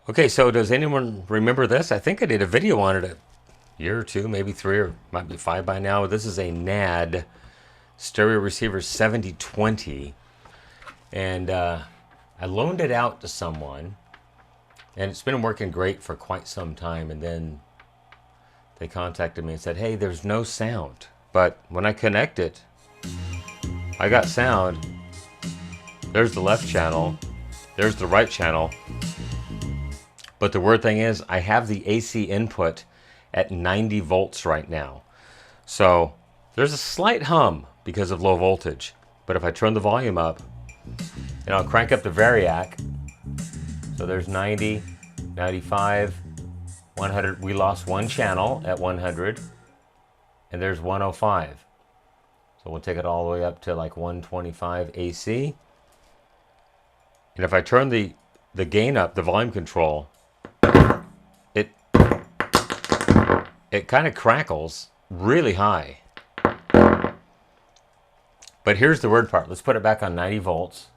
Okay, so does anyone remember this? I think I did a video on it a year or two, maybe three, or might be five by now. This is a NAD Stereo Receiver 7020, and I loaned it out to someone, and it's been working great for quite some time. And then they contacted me and said, "Hey, there's no sound." But when I connect it, I got sound. There's the left channel, there's the right channel. But the weird thing is, I have the AC input at 90 volts right now. So there's a slight hum because of low voltage. But if I turn the volume up, and I'll crank up the variac, so there's 90, 95, 100. We lost one channel at 100, and there's 105. So we'll take it all the way up to like 125 AC. And if I turn the gain up, the volume control, it kind of crackles really high. But here's the weird part. Let's put it back on 90 volts.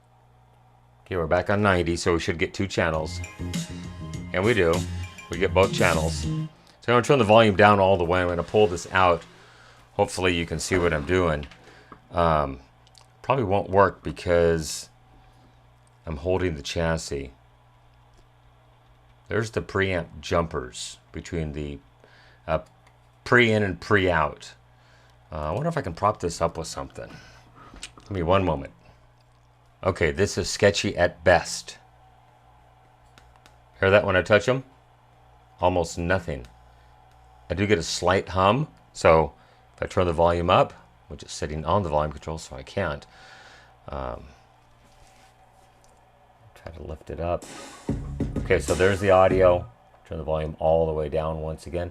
Okay, we're back on 90, so we should get two channels. And we do. We get both channels. So I'm going to turn the volume down all the way. I'm going to pull this out. Hopefully you can see what I'm doing. Probably won't work because I'm holding the chassis. There's the preamp jumpers between the pre-in and pre-out. I wonder if I can prop this up with something. Give me one moment. Okay, this is sketchy at best. Hear that when I touch them? Almost nothing. I do get a slight hum, so if I turn the volume up, which is sitting on the volume control, so I can't. Try to lift it up. Okay, so there's the audio. Turn the volume all the way down once again.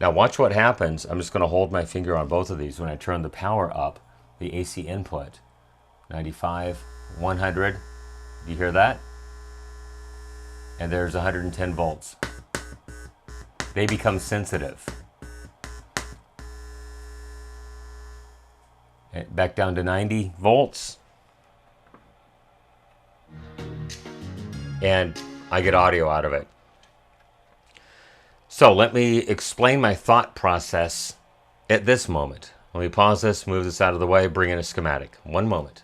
Now watch what happens. I'm just going to hold my finger on both of these when I turn the power up, the AC input. 95, 100. Do you hear that? And there's 110 volts. They become sensitive. And back down to 90 volts. And I get audio out of it. So let me explain my thought process at this moment. Let me pause this, move this out of the way, bring in a schematic. One moment.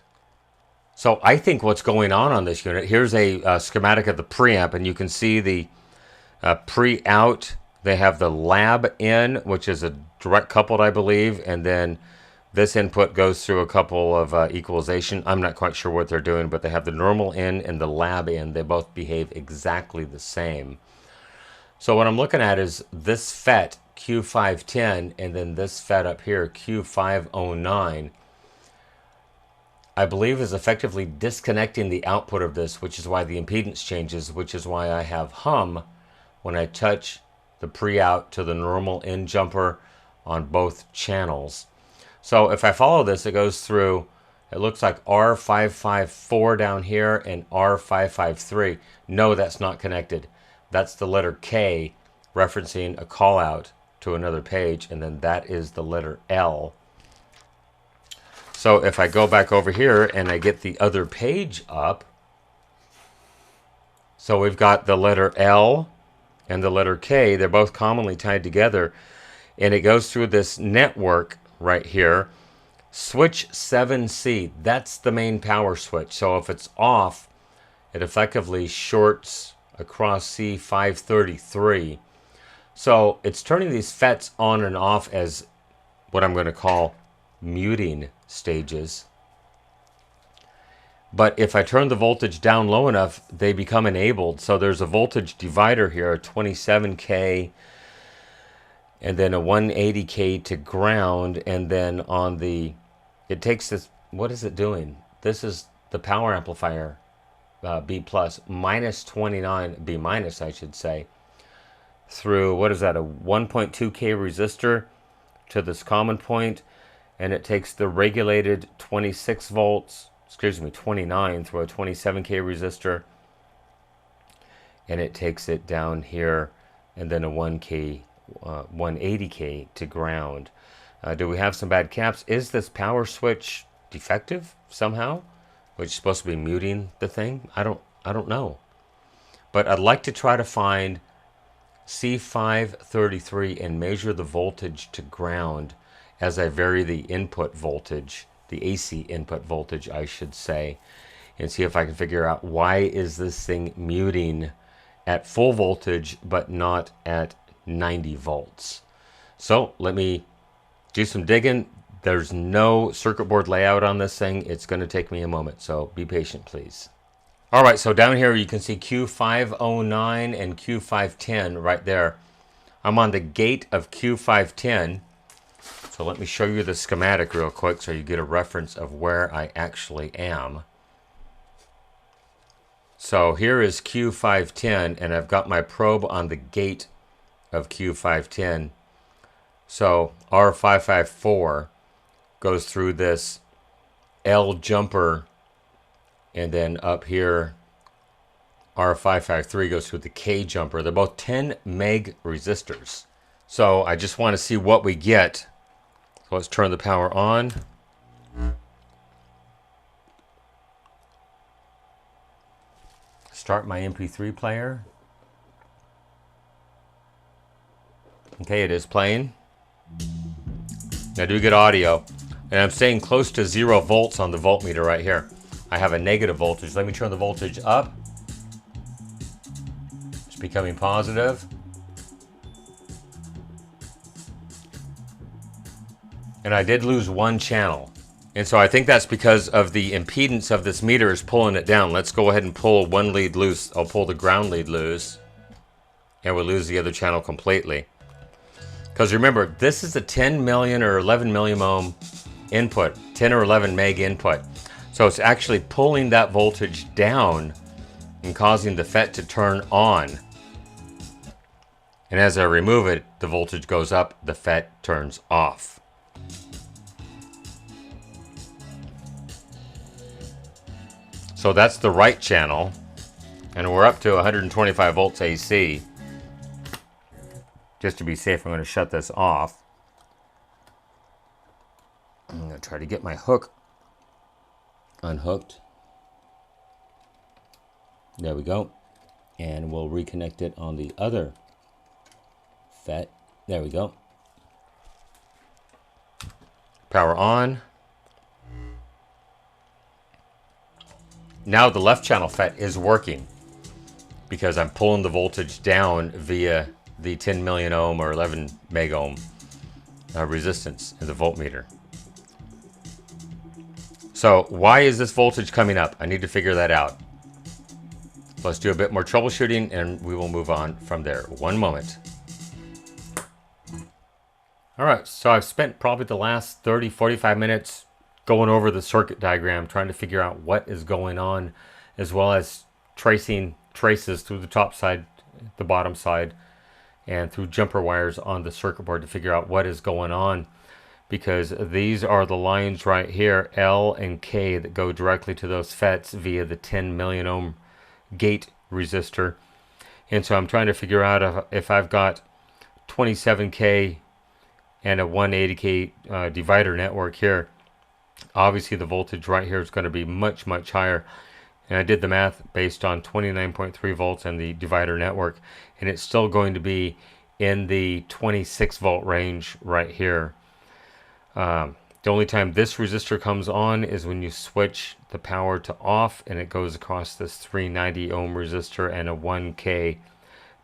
So I think what's going on this unit, here's a schematic of the preamp, and you can see the pre-out. They have the lab in, which is a direct coupled, I believe, and then this input goes through a couple of equalization. I'm not quite sure what they're doing, but they have the normal in and the lab in. They both behave exactly the same. So what I'm looking at is this FET Q510 and then this FET up here Q509, I believe is effectively disconnecting the output of this, which is why the impedance changes, which is why I have hum when I touch the pre-out to the normal in jumper on both channels. So if I follow this, it goes through, it looks like R554 down here and R553. No, that's not connected. That's the letter K referencing a call out to another page, and then that is the letter L. So if I go back over here and I get the other page up, so we've got the letter L and the letter K. They're both commonly tied together, and it goes through this network right here. Switch 7C, that's the main power switch. So if it's off, it effectively shorts across C533. So it's turning these FETs on and off as what I'm going to call muting stages. But if I turn the voltage down low enough, they become enabled. So there's a voltage divider here, a 27K, and then a 180K to ground. And then on the, it takes this, what is it doing? This is the power amplifier, B plus, minus 29, B minus I should say, through, what is that, a 1.2K resistor to this common point. And it takes the regulated 26 volts, 29 through a 27K resistor, and it takes it down here, and then a 180K to ground. Do we have some bad caps? Is this power switch defective somehow, which is supposed to be muting the thing? I don't know. but I'd like to try to find C533 and measure the voltage to ground as I vary the input voltage, the AC input voltage, I should say, and see if I can figure out why is this thing muting at full voltage but not at 90 volts. So let me do some digging. There's no circuit board layout on this thing. It's going to take me a moment, so be patient, please. All right, so down here you can see Q509 and Q510 right there. I'm on the gate of Q510. So let me show you the schematic real quick so you get a reference of where I actually am. So here is Q510, and I've got my probe on the gate of Q510. So R554 goes through this L jumper, and then up here R553 goes through the K jumper. They're both 10 meg resistors. So I just want to see what we get. So let's turn the power on. Start my MP3 player. Okay, it is playing. I do get audio, and I'm staying close to 0 volts on the voltmeter right here. I have a negative voltage. Let me turn the voltage up. It's becoming positive. And I did lose one channel. And so I think that's because of the impedance of this meter is pulling it down. Let's go ahead and pull one lead loose. I'll pull the ground lead loose, and we'll lose the other channel completely. Because remember, this is a 10 million or 11 million ohm input, 10 or 11 meg input. So it's actually pulling that voltage down and causing the FET to turn on. And as I remove it, the voltage goes up, the FET turns off. So that's the right channel, and we're up to 125 volts AC. Just to be safe, I'm going to shut this off. I'm going to try to get my hook unhooked. There we go. And we'll reconnect it on the other FET. There we go. Power on. Now the left channel FET is working because I'm pulling the voltage down via the 10 million ohm or 11 meg ohm resistance in the voltmeter. So why is this voltage coming up? I need to figure that out. Let's do a bit more troubleshooting and we will move on from there. One moment. All right, so I've spent probably the last 30-45 minutes going over the circuit diagram, trying to figure out what is going on, as well as tracing traces through the top side, the bottom side, and through jumper wires on the circuit board to figure out what is going on, because these are the lines right here, L and K, that go directly to those FETs via the 10 million ohm gate resistor. And so I'm trying to figure out if I've got 27K and a 180K divider network here. Obviously the voltage right here is going to be much, much higher. And I did the math based on 29.3 volts and the divider network, and it's still going to be in the 26 volt range right here. The only time this resistor comes on is when you switch the power to off, and it goes across this 390 ohm resistor and a 1K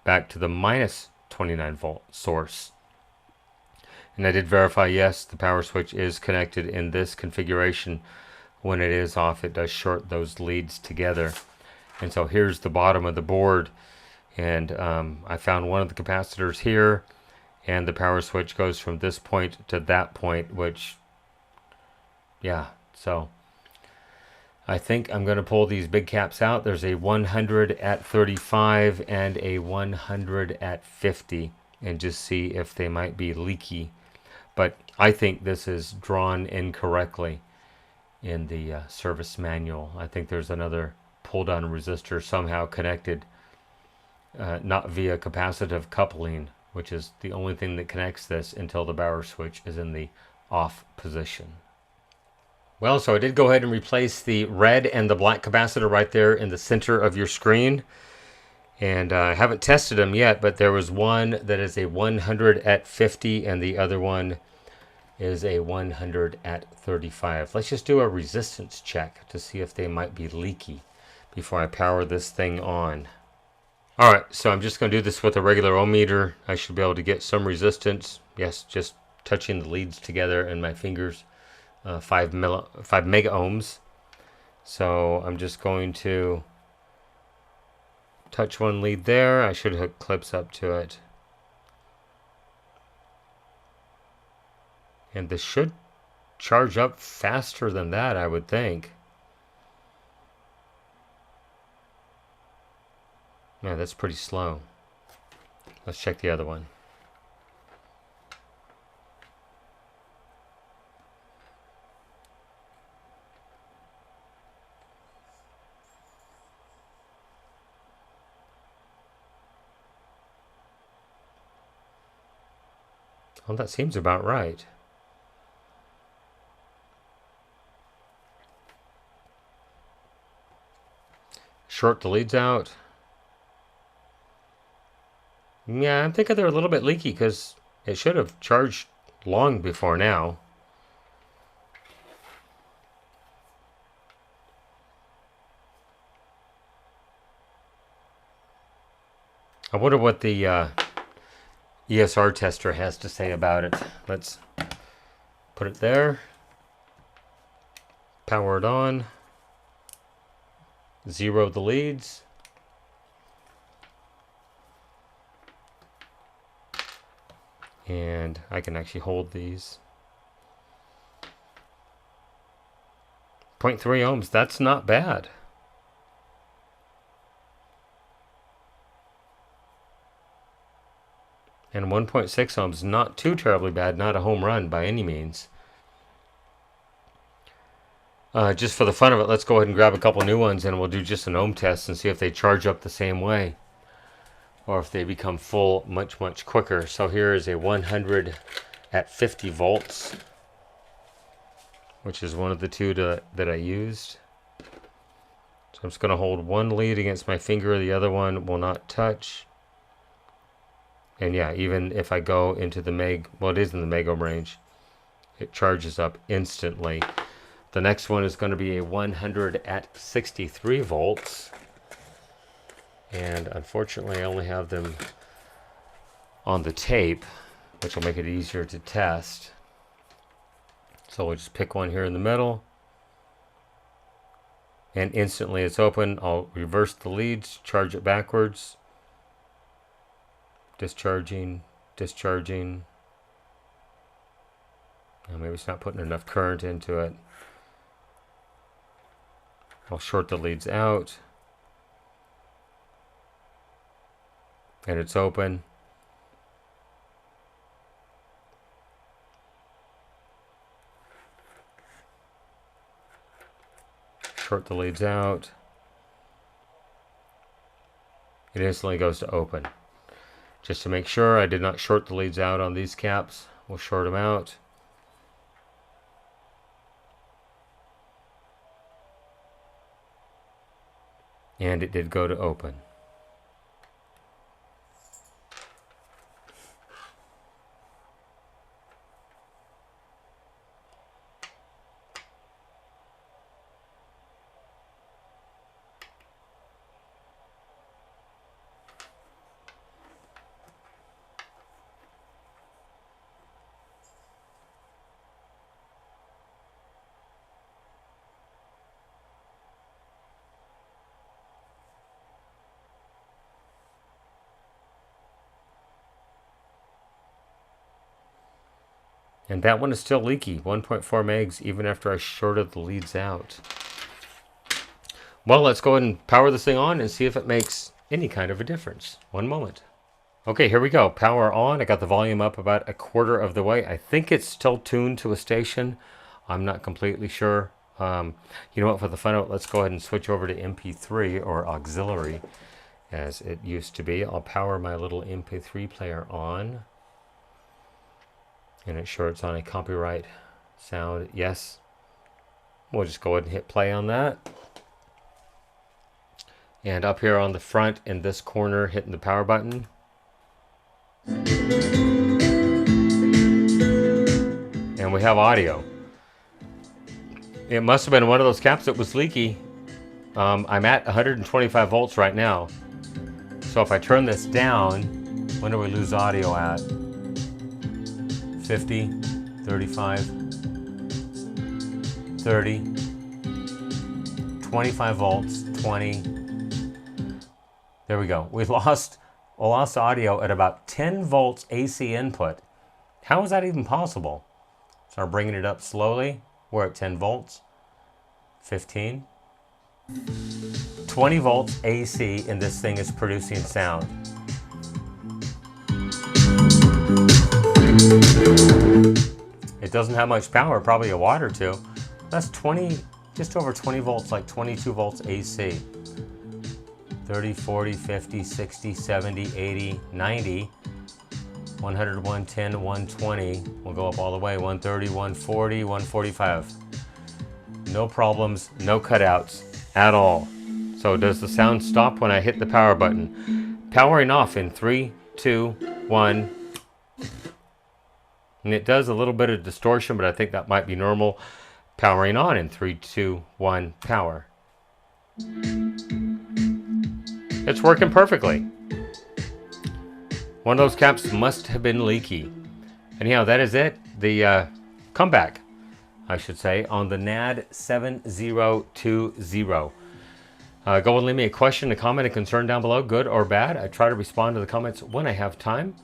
back to the minus 29 volt source. And I did verify, yes, the power switch is connected in this configuration. When it is off, it does short those leads together. And so here's the bottom of the board. And I found one of the capacitors here. And the power switch goes from this point to that point, which, yeah, so I think I'm going to pull these big caps out. There's a 100 at 35 and a 100 at 50. And just see if they might be leaky. But I think this is drawn incorrectly in the service manual. I think there's another pull-down resistor somehow connected, not via capacitive coupling, which is the only thing that connects this until the power switch is in the off position. Well, so I did go ahead and replace the red and the black capacitor right there in the center of your screen. And I haven't tested them yet, but there was one that is a 100 at 50 and the other one is a 100 at 35. Let's just do a resistance check to see if they might be leaky before I power this thing on. All right, so I'm just going to do this with a regular ohm meter. I should be able to get some resistance. Yes, just touching the leads together in my fingers, 5 mega ohms. So I'm just going to touch one lead there. I should hook clips up to it. And this should charge up faster than that, I would think. Yeah, that's pretty slow. Let's check the other one. Well, that seems about right. Short the leads out. Yeah, I'm thinking they're a little bit leaky because it should have charged long before now. I wonder what the ESR tester has to say about it. Let's put it there. Power it on. Zero the leads. And I can actually hold these. 0.3 ohms, that's not bad. And 1.6 ohms, not too terribly bad, not a home run by any means. Just for the fun of it, let's go ahead and grab a couple new ones and we'll do just an ohm test and see if they charge up the same way or if they become full much, much quicker. So here is a 100 at 50 volts, which is one of the two that I used. So I'm just going to hold one lead against my finger. The other one will not touch. And yeah, even if I go into the well, it is in the meg ohm range, it charges up instantly. The next one is going to be a 100 at 63 volts. And unfortunately, I only have them on the tape, which will make it easier to test. So we'll just pick one here in the middle. And instantly it's open. I'll reverse the leads, charge it backwards. Discharging, discharging. Now maybe it's not putting enough current into it. I'll short the leads out. And it's open. Short the leads out. It instantly goes to open. Just to make sure I did not short the leads out on these caps, we'll short them out. And it did go to open. And that one is still leaky, 1.4 megs, even after I shorted the leads out. Well, let's go ahead and power this thing on and see if it makes any kind of a difference. One moment. Okay, here we go. Power on. I got the volume up about a quarter of the way. I think it's still tuned to a station. I'm not completely sure. You know what, for the fun of it, let's go ahead and switch over to MP3 or auxiliary as it used to be. I'll power my little MP3 player on. And it's sure it's on a copyright sound. Yes. We'll just go ahead and hit play on that. And up here on the front in this corner, hitting the power button. And we have audio. It must have been one of those caps that was leaky. I'm at 125 volts right now. So if I turn this down, when do we lose audio at? 50, 35, 30, 25 volts, 20. There we go. We lost audio at about 10 volts AC input. How is that even possible? Start bringing it up slowly. We're at 10 volts, 15, 20 volts AC, and this thing is producing sound. It doesn't have much power, probably a watt or two. That's 20, just over 20 volts, like 22 volts AC. 30, 40, 50, 60, 70, 80, 90, 100, 110, 120. We'll go up all the way, 130, 140, 145. No problems, no cutouts at all. So does the sound stop when I hit the power button? Powering off in 3, 2, 1. And it does a little bit of distortion, but I think that might be normal. Powering on in 3, 2, 1, power. It's working perfectly. One of those caps must have been leaky. Anyhow, that is it. The comeback, I should say, on the NAD7020. Go and leave me a question, a comment, a concern down below, good or bad. I try to respond to the comments when I have time.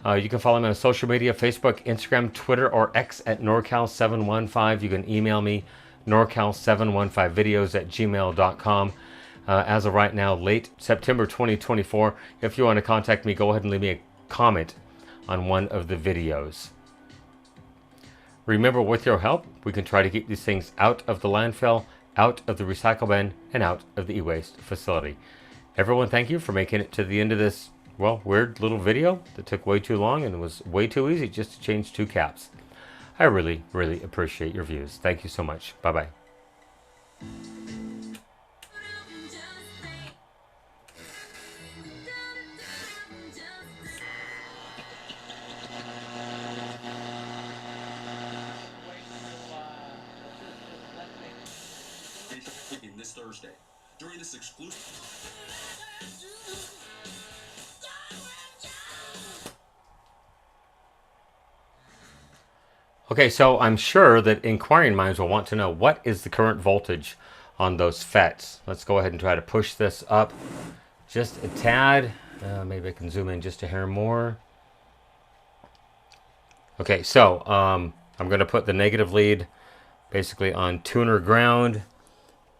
You can follow me on social media, Facebook, Instagram, Twitter, or X at NorCal715. You can email me, NorCal715videos@gmail.com. As of right now, late September 2024. If you want to contact me, go ahead and leave me a comment on one of the videos. Remember, with your help, we can try to keep these things out of the landfill, out of the recycle bin, and out of the e-waste facility. Everyone, thank you for making it to the end of this, well, weird little video that took way too long and was way too easy just to change 2 caps. I really, really appreciate your views. Thank you so much. Bye-bye. In this Thursday, during this exclusive... Okay, so I'm sure that inquiring minds will want to know what is the current voltage on those FETs. Let's go ahead and try to push this up just a tad. Maybe I can zoom in just a hair more. Okay, so I'm going to put the negative lead basically on tuner ground,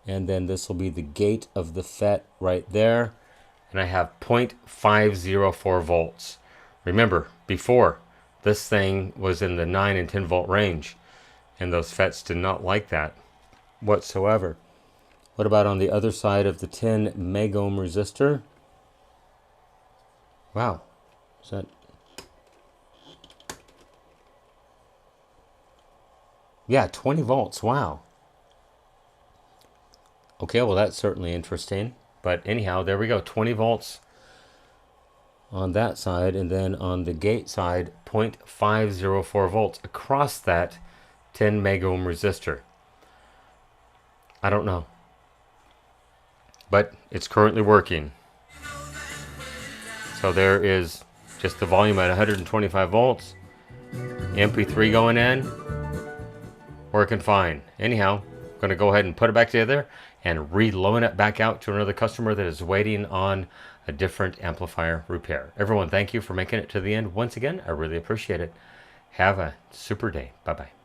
and then this will be the gate of the FET right there, and I have 0.504 volts. Remember, before, this thing was in the 9 and 10 volt range, and those FETs did not like that whatsoever. What about on the other side of the 10 megohm resistor? Wow, is that... Yeah, 20 volts, wow. Okay, well that's certainly interesting. But anyhow, there we go, 20 volts on that side, and then on the gate side, 0.504 volts across that 10 megohm resistor. I don't know, but it's currently working. So there is just the volume at 125 volts, MP3 going in, working fine. Anyhow, I'm going to go ahead and put it back together and reload it back out to another customer that is waiting on a different amplifier repair. Everyone, thank you for making it to the end. Once again, I really appreciate it. Have a super day. Bye-bye.